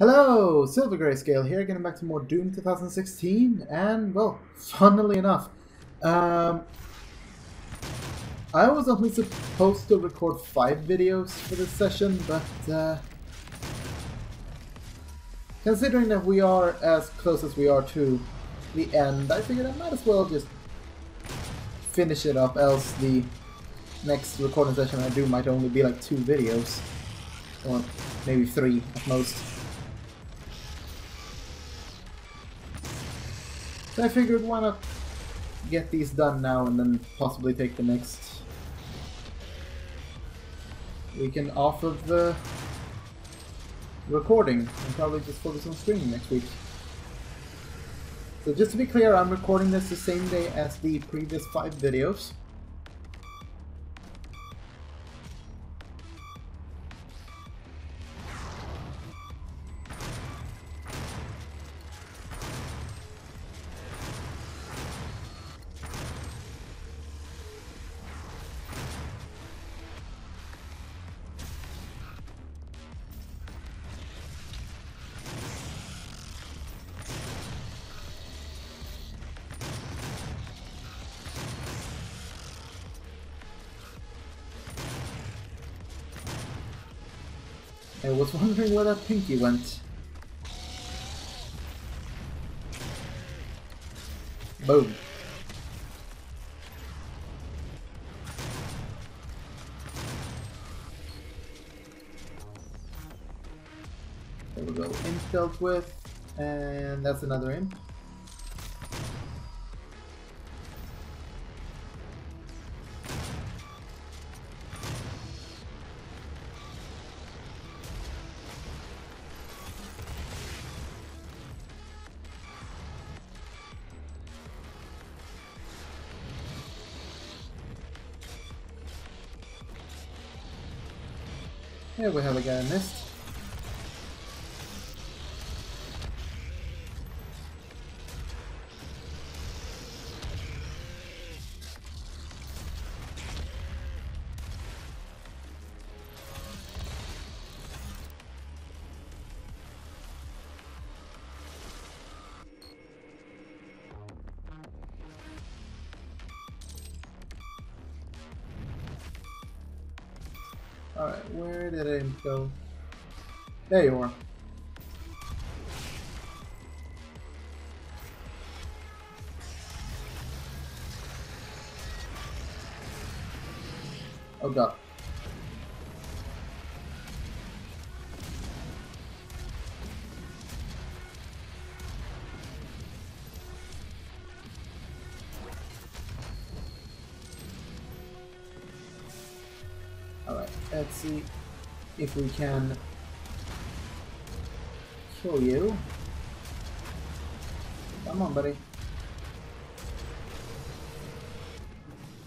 Hello, Silver Greyscale here, getting back to more Doom 2016, and, well, funnily enough, I was only supposed to record 5 videos for this session, but, considering that we are as close as we are to the end, I figured I might as well just finish it up, else the next recording session I do might only be like 2 videos, or maybe 3 at most. So I figured why not get these done now and then possibly take the next weekend off of the recording and probably just focus on streaming next week. So just to be clear, I'm recording this the same day as the previous 5 videos. I was wondering where that pinky went. Boom. There we go. Imp dealt with, and that's another imp. Here we have a guy I missed. Alright, where did I go? There you are. Oh god. Alright, let's see if we can kill you. Come on, buddy.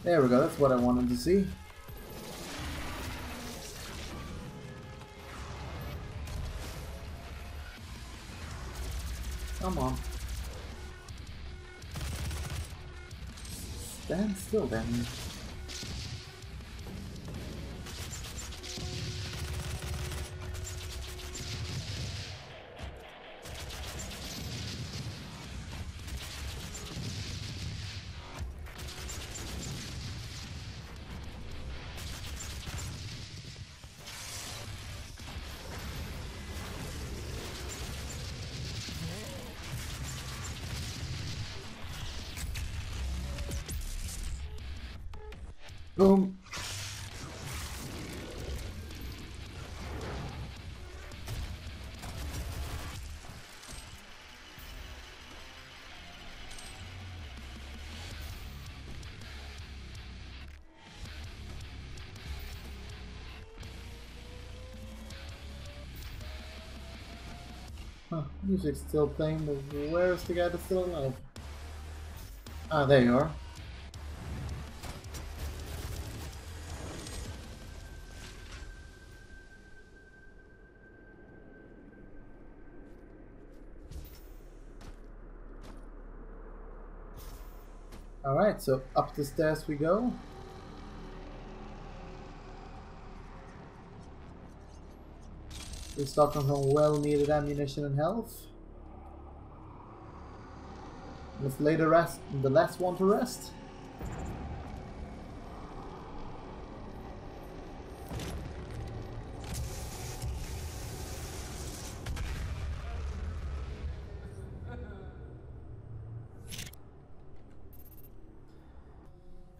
There we go, that's what I wanted to see. Come on. Stand still then. Boom. Huh, music's still playing, but where's the guy that's still alive? Ah, there you are. Alright, so up the stairs we go. Restock on some well-needed ammunition and health. Let's lay the last one to rest.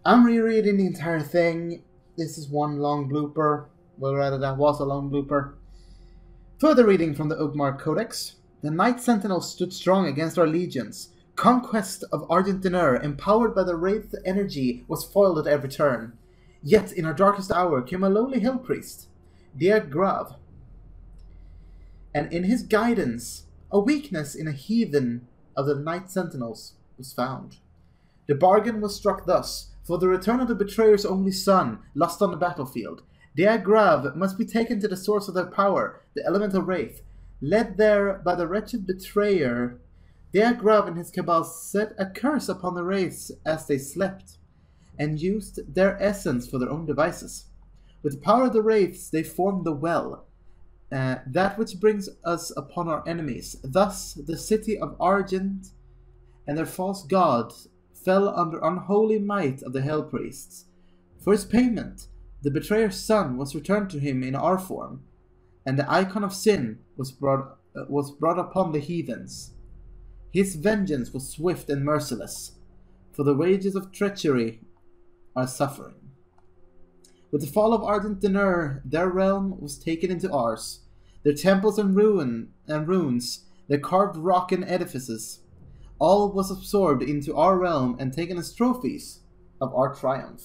I'm rereading the entire thing. This is one long blooper. Well, rather, that was a long blooper. Further reading from the Oakmark Codex. The Knight Sentinels stood strong against our legions. Conquest of Argent Dinur, empowered by the Wraith energy, was foiled at every turn. Yet, in our darkest hour, came a lowly hill priest, Dear Grav. And in his guidance, a weakness in a heathen of the Knight Sentinels was found. The bargain was struck thus. For the return of the betrayer's only son, lost on the battlefield, Dear Grav must be taken to the source of their power, the elemental wraith. Led there by the wretched betrayer, Dear Grav and his cabal set a curse upon the wraiths as they slept, and used their essence for their own devices. With the power of the wraiths they formed the well, that which brings us upon our enemies. Thus the city of Argent and their false gods fell under unholy might of the Hell Priests. For his payment, the betrayer's son was returned to him in our form, and the icon of sin was brought upon the heathens. His vengeance was swift and merciless, for the wages of treachery are suffering. With the fall of Argent Dinur, their realm was taken into ours, their temples and ruins, their carved rock and edifices. All was absorbed into our realm and taken as trophies of our triumph.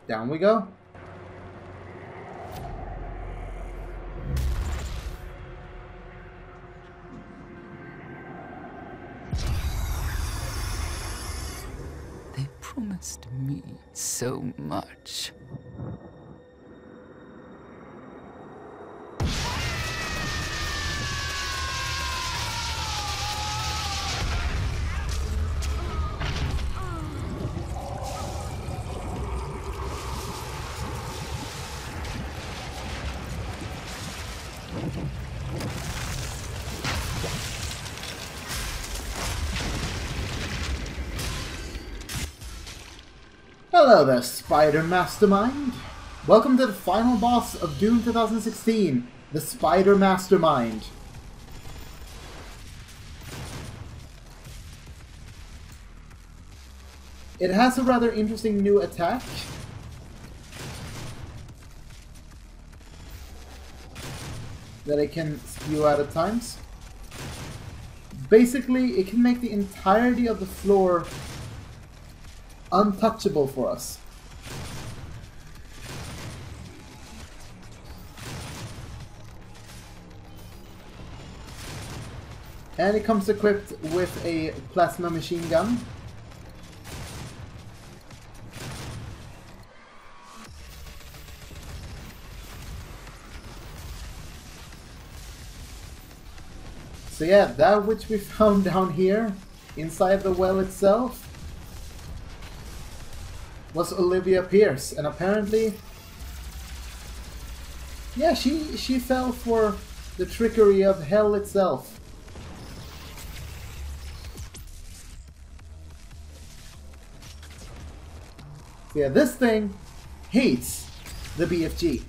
Down we go. They promised me so much. Hello there, Spider Mastermind. Welcome to the final boss of Doom 2016, the Spider Mastermind. It has a rather interesting new attack. That it can spew out at times. Basically, it can make the entirety of the floor untouchable for us. And it comes equipped with a plasma machine gun. So yeah, that which we found down here, inside the well itself, was Olivia Pierce, and apparently, yeah, she fell for the trickery of hell itself. So yeah, this thing hates the BFG.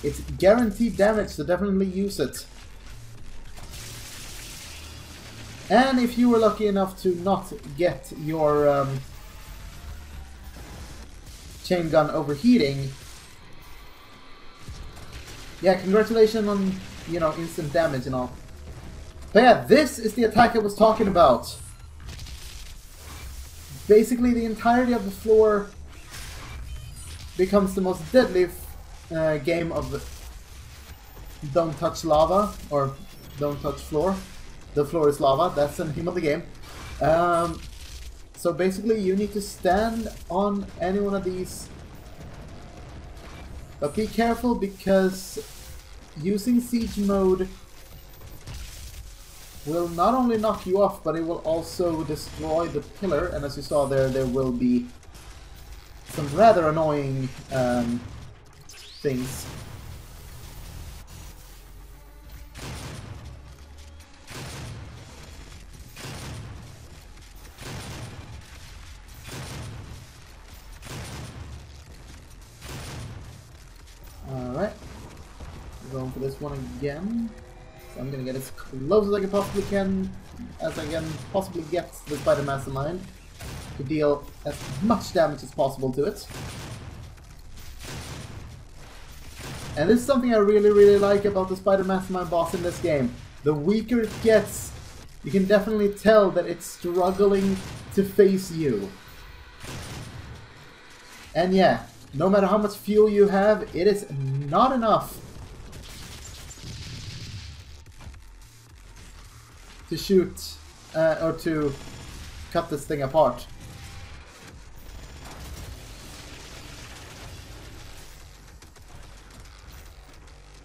It's guaranteed damage, so definitely use it. And if you were lucky enough to not get your chain gun overheating, yeah, congratulations on, you know, instant damage and all. But yeah, this is the attack I was talking about. Basically, the entirety of the floor becomes the most deadly game of Don't Touch Lava, or Don't Touch Floor. The floor is lava, that's the name of the game. So basically you need to stand on any one of these. But be careful, because using siege mode will not only knock you off, but it will also destroy the pillar. And as you saw there, there will be some rather annoying things. Alright. Going for this one again. So I'm gonna get as close as I can possibly get to the Spider Mastermind to deal as much damage as possible to it. And this is something I really like about the Spider Mastermind boss in this game. The weaker it gets, you can definitely tell that it's struggling to face you. And yeah, no matter how much fuel you have, it is not enough to shoot or to cut this thing apart.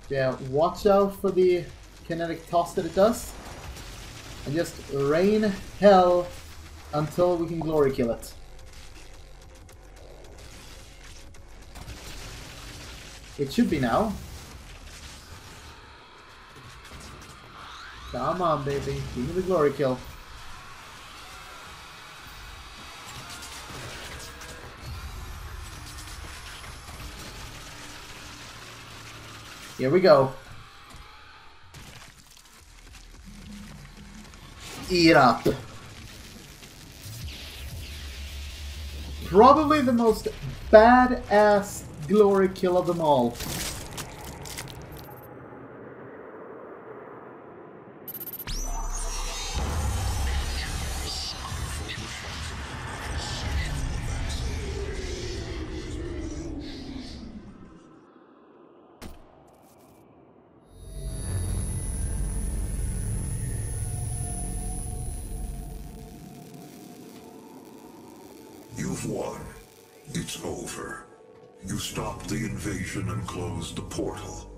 Yeah, watch out for the kinetic toss that it does. And just rain hell until we can glory kill it. It should be now. Come on, baby. Give me the glory kill. Here we go. Eat up. Probably the most badass glory kill of them all. You've won. It's over. You stopped the invasion and closed the portal.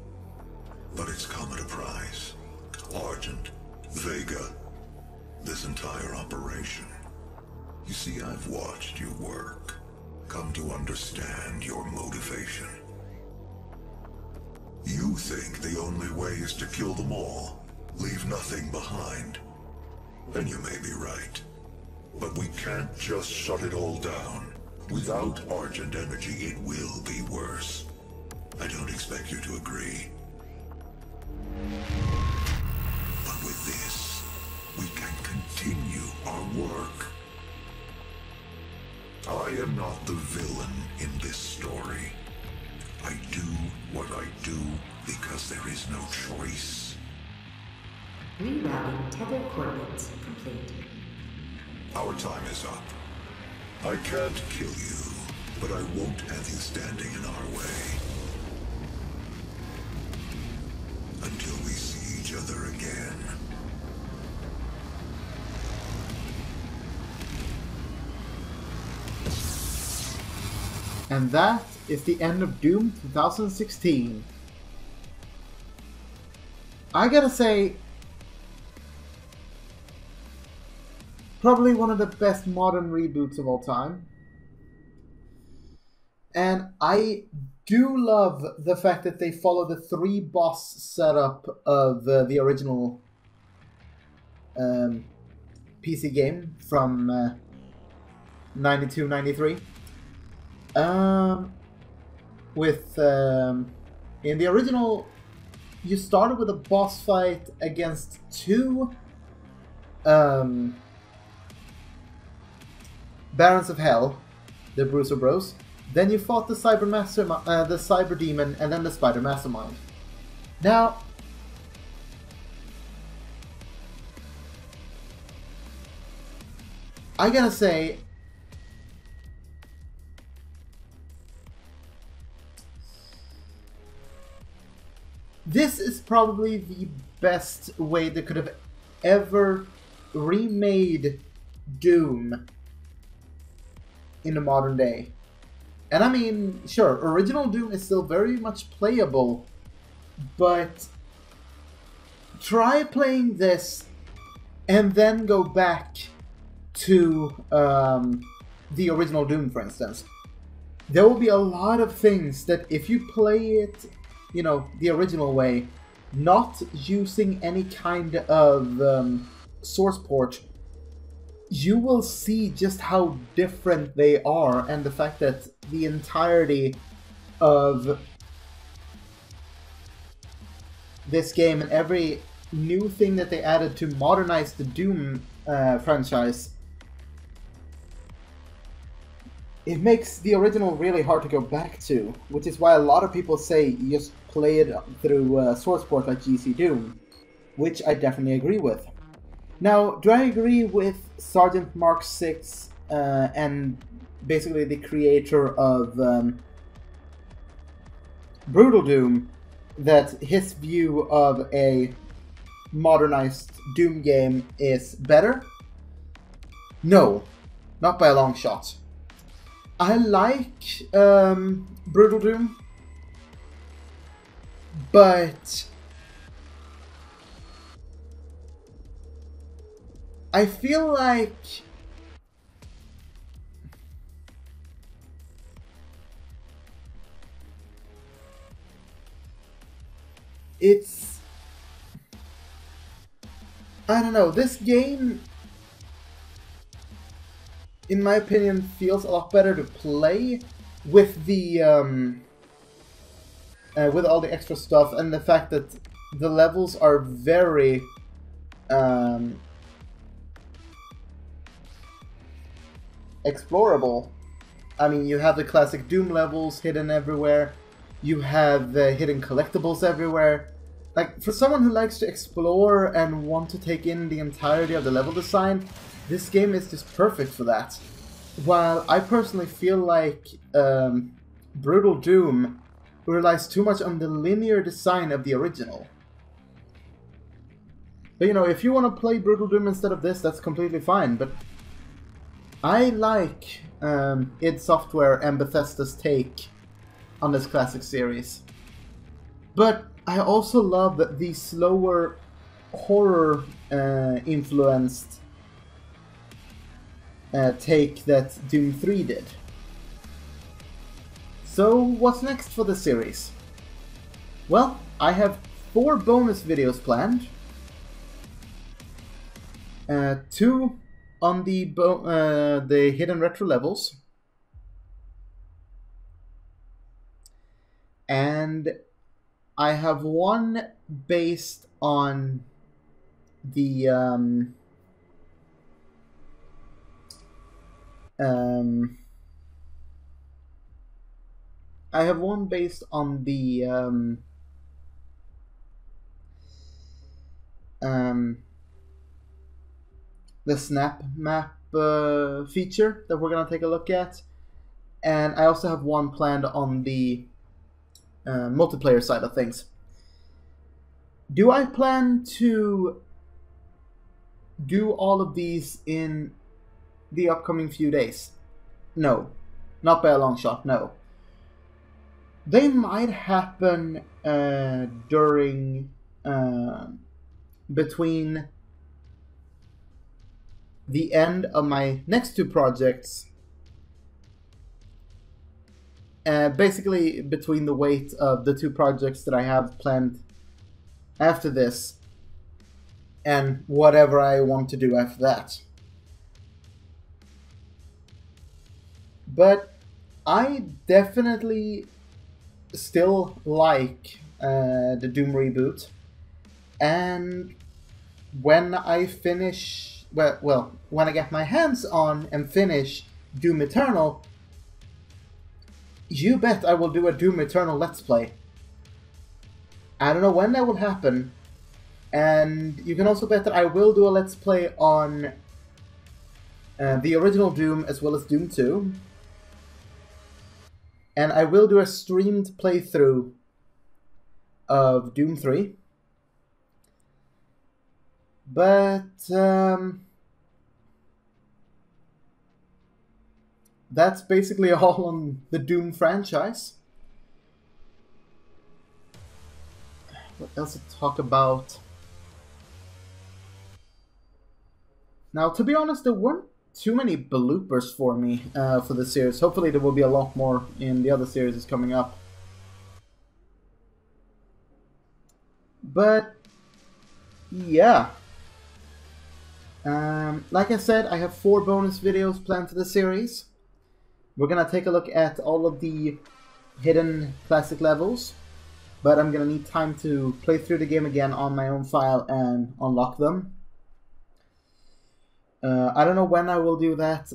But it's come at a price. Argent, Vega, this entire operation. You see, I've watched you work. Come to understand your motivation. You think the only way is to kill them all, leave nothing behind. And you may be right. But we can't just shut it all down. Without Argent energy, it will be worse. I don't expect you to agree. But with this, we can continue our work. I am not the villain in this story. I do what I do because there is no choice. Rerouting tether coordinates complete. Our time is up. I can't kill you, but I won't have you standing in our way. Until we see each other again. And that is the end of Doom 2016. I gotta say, probably one of the best modern reboots of all time. And I do love the fact that they follow the 3 boss setup of the original PC game from 92, 93. In the original, you started with a boss fight against 2 Barons of Hell, the Bruiser Bros. Then you fought the the Cyber Demon, and then the Spider Mastermind. Now, I gotta say, this is probably the best way they could have ever remade Doom in the modern day. And I mean, sure, original Doom is still very much playable, but try playing this and then go back to the original Doom, for instance, there will be a lot of things that if you play it, you know, the original way, not using any kind of source port, you will see just how different they are, and the fact that the entirety of this game and every new thing that they added to modernize the Doom franchise, it makes the original really hard to go back to, which is why a lot of people say you just play it through source port like GC Doom, which I definitely agree with. Now, do I agree with Sergeant Mark 6 and basically the creator of Brutal Doom, that his view of a modernized Doom game is better? No, not by a long shot. I like Brutal Doom, but I feel like it's, I don't know, this game, in my opinion, feels a lot better to play with the with all the extra stuff, and the fact that the levels are very explorable. I mean, you have the classic Doom levels hidden everywhere. You have hidden collectibles everywhere. Like, for someone who likes to explore and want to take in the entirety of the level design, this game is just perfect for that. While I personally feel like Brutal Doom relies too much on the linear design of the original. But you know, if you want to play Brutal Doom instead of this, that's completely fine, but I like id Software and Bethesda's take on this classic series. But I also love the slower horror influenced take that Doom 3 did. So what's next for the series? Well, I have 4 bonus videos planned. 2 on the hidden retro levels, and I have 1 based on the I have 1 based on the snap map feature that we're going to take a look at, and I also have 1 planned on the multiplayer side of things. Do I plan to do all of these in the upcoming few days? No, not by a long shot, no. They might happen during between the end of my next 2 projects, basically between the wait of the 2 projects that I have planned after this and whatever I want to do after that. But I definitely still like the Doom reboot, and when I finish, well, when I get my hands on and finish Doom Eternal, you bet I will do a Doom Eternal Let's Play. I don't know when that will happen, and you can also bet that I will do a Let's Play on the original Doom as well as Doom 2. And I will do a streamed playthrough of Doom 3. But that's basically all on the Doom franchise. What else to talk about? Now, to be honest, there weren't too many bloopers for me for this series. Hopefully there will be a lot more in the other series coming up. But, yeah. Like I said, I have 4 bonus videos planned for the series. We're gonna take a look at all of the hidden classic levels, but I'm gonna need time to play through the game again on my own file and unlock them. I don't know when I will do that.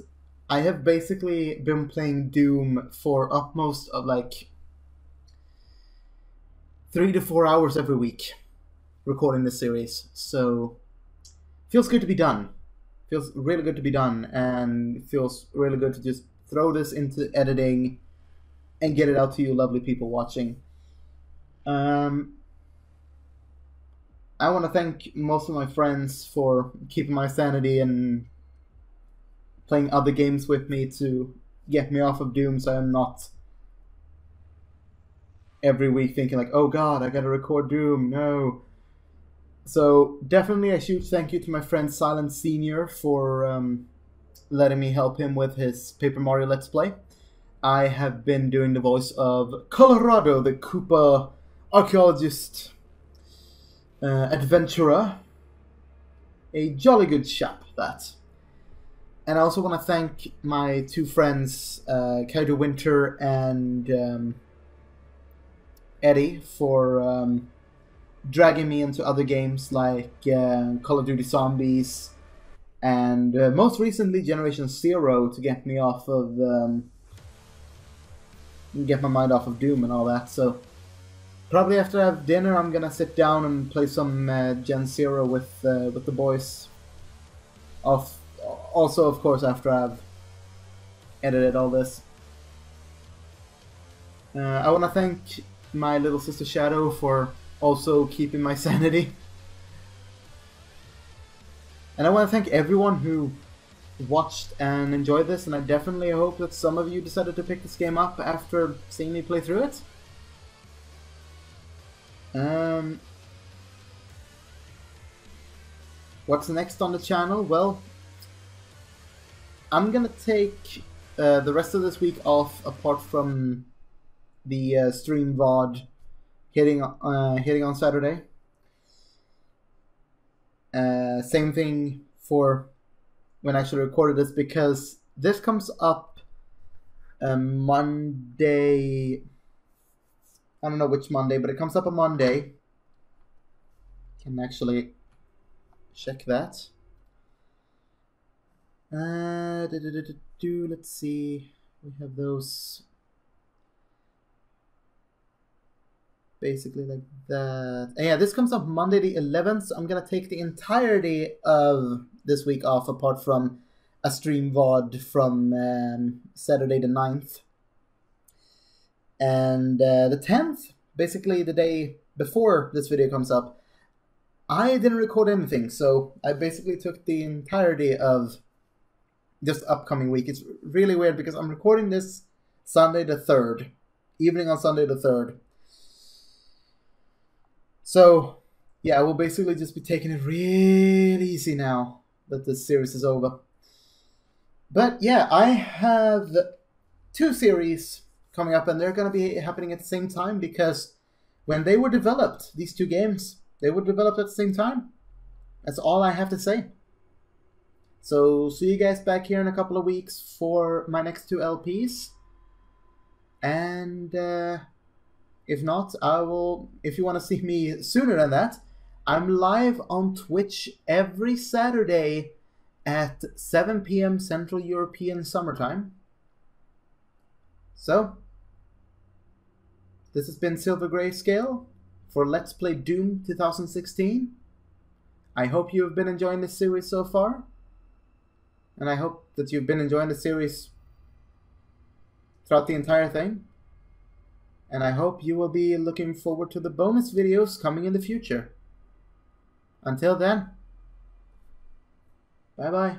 I have basically been playing Doom for upmost of like 3 to 4 hours every week, recording this series, so feels good to be done. Feels really good to be done, and feels really good to just throw this into editing and get it out to you lovely people watching. I want to thank most of my friends for keeping my sanity and playing other games with me to get me off of Doom, so I'm not every week thinking like, oh god, I gotta record Doom, no. So definitely a huge thank you to my friend Silent Senior for letting me help him with his Paper Mario Let's Play. I have been doing the voice of Colorado, the Koopa archaeologist adventurer. A jolly good chap, that. And I also want to thank my 2 friends, Kaido Winter and Eddie, for dragging me into other games like Call of Duty Zombies and most recently Generation Zero to get me off of get my mind off of Doom and all that. So probably after I have dinner, I'm gonna sit down and play some Gen Zero with the boys. Also, of course, after I've edited all this. I want to thank my little sister Shadow for also keeping my sanity. And I want to thank everyone who watched and enjoyed this, and I definitely hope that some of you decided to pick this game up after seeing me play through it. What's next on the channel? Well, I'm gonna take the rest of this week off, apart from the stream VOD hitting on Saturday. Same thing for when I actually recorded this, because this comes up Monday. I don't know which Monday, but it comes up on Monday. Can actually check that. Let's see. We have those basically like that. And yeah, this comes up Monday the 11th. So I'm gonna take the entirety of this week off, apart from a stream VOD from Saturday the 9th. And the 10th, basically the day before this video comes up, I didn't record anything, so I basically took the entirety of this upcoming week. It's really weird because I'm recording this Sunday the 3rd, evening on Sunday the 3rd. So, yeah, I will basically just be taking it really easy now that this series is over. But yeah, I have 2 series coming up, and they're going to be happening at the same time, because when they were developed, these 2 games, they were developed at the same time. That's all I have to say. So, see you guys back here in a couple of weeks for my next 2 LPs. And if not, I will, if you want to see me sooner than that, I'm live on Twitch every Saturday at 7 PM Central European Summertime. So, this has been Silver Greyscale for Let's Play Doom 2016. I hope you have been enjoying this series so far. And I hope that you've been enjoying the series throughout the entire thing. And I hope you will be looking forward to the bonus videos coming in the future. Until then, bye bye.